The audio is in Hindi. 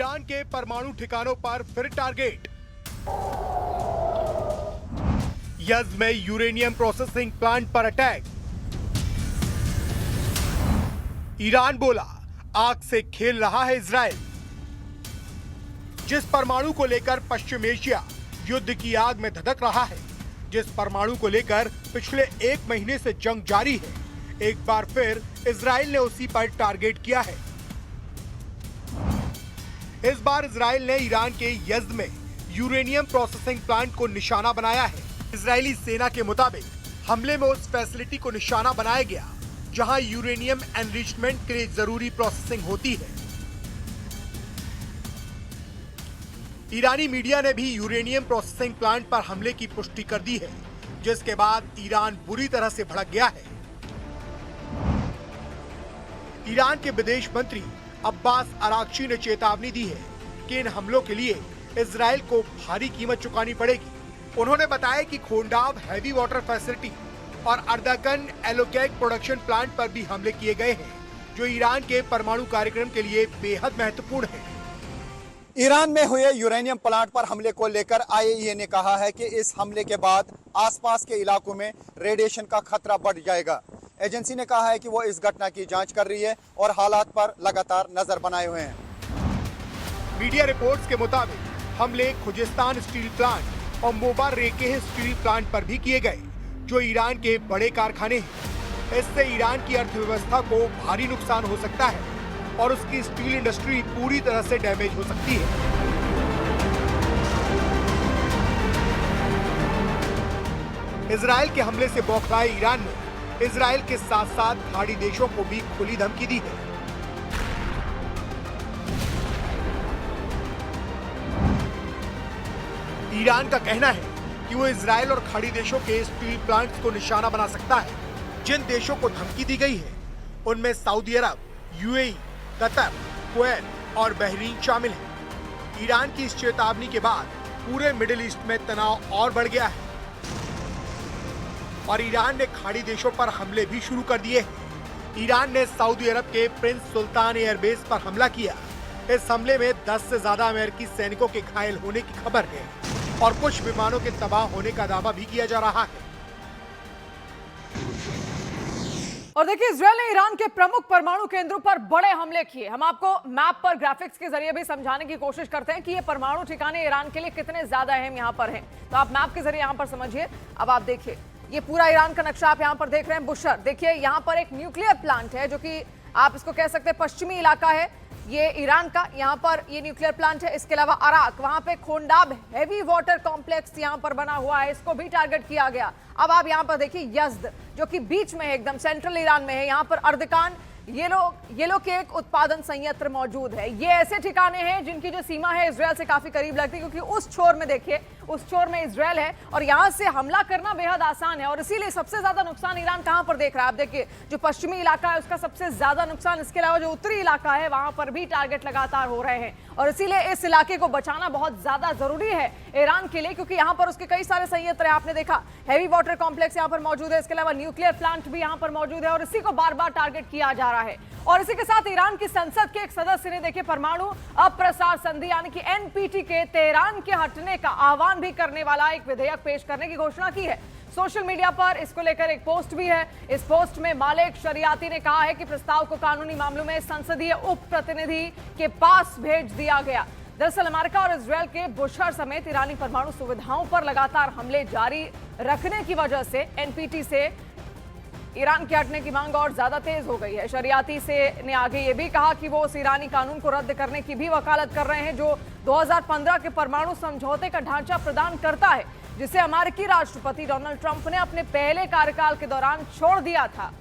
ईरान के परमाणु ठिकानों पर फिर टारगेट। यज़्द में यूरेनियम प्रोसेसिंग प्लांट पर अटैक। ईरान बोला आग से खेल रहा है इजराइल। जिस परमाणु को लेकर पश्चिम एशिया युद्ध की आग में धधक रहा है, जिस परमाणु को लेकर पिछले एक महीने से जंग जारी है, एक बार फिर इजराइल ने उसी पर टारगेट किया है। इस बार इजराइल ने ईरान के यज़्द में यूरेनियम प्रोसेसिंग प्लांट को निशाना बनाया है। इजरायली सेना के मुताबिक हमले में उस फैसिलिटी को निशाना बनाया गया जहां यूरेनियम एनरिचमेंट के लिए जरूरी प्रोसेसिंग होती है। ईरानी मीडिया ने भी यूरेनियम प्रोसेसिंग प्लांट पर हमले की पुष्टि कर दी है, जिसके बाद ईरान बुरी तरह से भड़क गया है। ईरान के विदेश मंत्री अब्बास अरागची ने चेतावनी दी है कि इन हमलों के लिए इजराइल को भारी कीमत चुकानी पड़ेगी। उन्होंने बताया कि खोंडाव हैवी वाटर फैसिलिटी और अर्दाकन एलोकेक प्रोडक्शन प्लांट पर भी हमले किए गए हैं, जो ईरान के परमाणु कार्यक्रम के लिए बेहद महत्वपूर्ण है। ईरान में हुए यूरेनियम प्लांट पर हमले को लेकर आईएईए ने कहा है कि इस हमले के बाद आसपास के इलाकों में रेडिएशन का खतरा बढ़ जाएगा। एजेंसी ने कहा है कि वो इस घटना की जांच कर रही है और हालात पर लगातार नजर बनाए हुए हैं। मीडिया रिपोर्ट्स के मुताबिक हमले खुजिस्तान स्टील प्लांट और मोबार रेकेह स्टील प्लांट पर भी किए गए, जो ईरान के बड़े कारखाने हैं। इससे ईरान की अर्थव्यवस्था को भारी नुकसान हो सकता है और उसकी स्टील इंडस्ट्री पूरी तरह से डैमेज हो सकती है। इजराइल के हमले से बौखलाए ईरान ने इजराइल के साथ साथ खाड़ी देशों को भी खुली धमकी दी है। ईरान का कहना है कि वो इजराइल और खाड़ी देशों के स्टील प्लांट्स को निशाना बना सकता है। जिन देशों को धमकी दी गई है उनमें सऊदी अरब, यूएई, कतर, कुवैत और बहरीन शामिल है। ईरान की इस चेतावनी के बाद पूरे मिडिल ईस्ट में तनाव और बढ़ गया है और ईरान ने खाड़ी देशों पर हमले भी शुरू कर दिए हैं। ईरान ने सऊदी अरब के प्रिंस सुल्तान एयरबेस पर हमला किया। इस हमले में 10 से ज्यादा अमेरिकी सैनिकों के घायल होने की खबर है और कुछ विमानों के तबाह होने का दावा भी किया जा रहा है। और देखिए, इजरायल ने ईरान के प्रमुख परमाणु केंद्रों पर बड़े हमले किए। हम आपको मैप पर ग्राफिक्स के जरिए भी समझाने की कोशिश करते हैं कि ये परमाणु ठिकाने ईरान के लिए कितने ज्यादा अहम यहाँ पर हैं। तो आप मैप के जरिए यहाँ पर समझिए। अब आप देखिए, ये पूरा ईरान का नक्शा आप यहाँ पर देख रहे हैं। बुशर देखिए, यहाँ पर एक न्यूक्लियर प्लांट है, जो कि आप इसको कह सकते हैं पश्चिमी इलाका है ये ईरान का। यहाँ पर ये न्यूक्लियर प्लांट है। इसके अलावा अराक, वहां पे खोंडाब हैवी वाटर कॉम्प्लेक्स यहाँ पर बना हुआ है, इसको भी टारगेट किया गया। अब आप यहाँ पर देखिए यज़्द, जो कि बीच में है, एकदम सेंट्रल ईरान में है। यहाँ पर अर्दकान ये लोग के एक उत्पादन संयंत्र मौजूद है। ये ऐसे ठिकाने हैं जिनकी जो सीमा है इजरायल से काफी करीब लगती है, क्योंकि उस छोर में देखिए, उस छोर में इजरायल है और यहां से हमला करना बेहद आसान है। और इसीलिए सबसे ज्यादा नुकसान ईरान कहां पर देख रहा है? आप देखिए, जो पश्चिमी इलाका है उसका सबसे ज्यादा नुकसान। इसके अलावा जो उत्तरी इलाका है वहां पर भी टारगेट लगातार हो रहे हैं और इसीलिए इस इलाके को बचाना बहुत ज्यादा जरूरी है ईरान के लिए, क्योंकि यहाँ पर उसके कई सारे संयंत्र हैं। आपने देखा हैवी वाटर कॉम्प्लेक्स यहाँ पर मौजूद है, इसके अलावा न्यूक्लियर प्लांट भी यहाँ पर मौजूद है और इसी को बार बार टारगेट किया जा रहा है। और इसी के साथ ईरान की संसद के एक सदस्य ने देखिए परमाणु अप्रसार संधि यानी कि एनपीटी के तेहरान के हटने का आह्वान भी करने वाला एक विधेयक पेश करने की घोषणा की है। सोशल मीडिया पर इसको लेकर एक पोस्ट भी है। इस पोस्ट में मालिक शरियाती ने कहा है कि प्रस्ताव को कानूनी मामलों में संसदीय उप प्रतिनिधि के पास भेज दिया गया। दरअसल अमेरिका और इजरायल के बुशर समेत ईरानी परमाणु सुविधाओं पर लगातार हमले जारी रखने की वजह से एनपीटी से ईरान के हटने की मांग और ज्यादा तेज हो गई है। शरियाती ने आगे ये भी कहा कि वो उस ईरानी कानून को रद्द करने की भी वकालत कर रहे हैं जो 2015 के परमाणु समझौते का ढांचा प्रदान करता है, जिसे अमेरिकी राष्ट्रपति डोनाल्ड ट्रंप ने अपने पहले कार्यकाल के दौरान छोड़ दिया था।